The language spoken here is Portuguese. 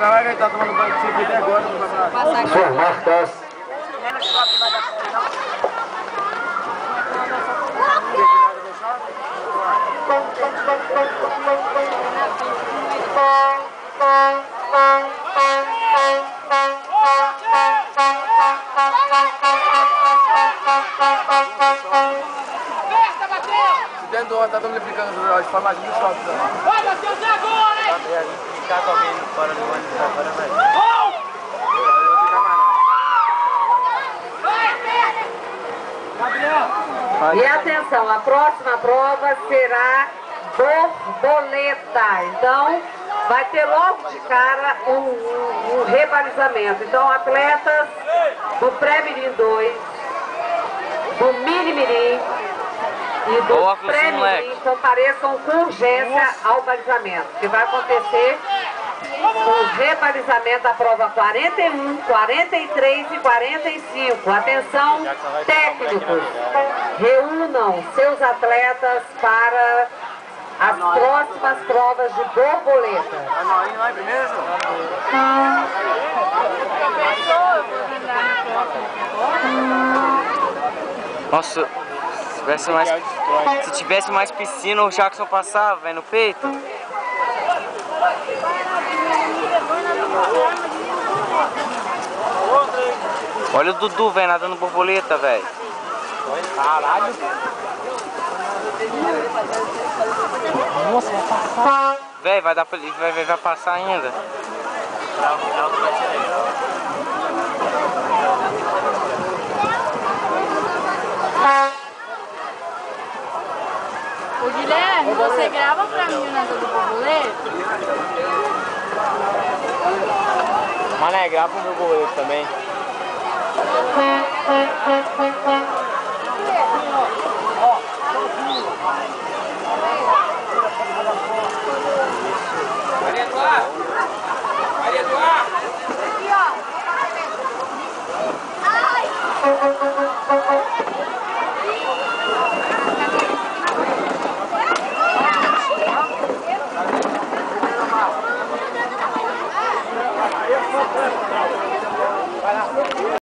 vai ver, tá tomando banho de cerveja agora, não vai falar. Suas marcas. Dentro do tá multiplicando as formagens do shopping. Vai, Matheus, é agora, hein? A gente ficar com alguém fora do ônibus agora, velho. E atenção, a próxima prova será borboleta. Então, vai ter logo de cara um rebalizamento. Então, atletas do pré-mirim 2, do mini-mirim e do pré-mirim compareçam com urgência ao balizamento, que vai acontecer o rebalizamento da prova 41, 43 e 45. Atenção, técnicos, reúnam seus atletas para as próximas provas de borboleta. Não é primeiro, Nossa, se tivesse mais piscina, o Jackson passava, velho, no peito. Olha o Dudu, velho, nadando borboleta, velho. Caralho. Nossa, vai passar. Velho, vai dar pra ele, vai passar ainda. Ô Guilherme, você grava pra mim o nada do borboleta? Mané, grava o meu borboleta também.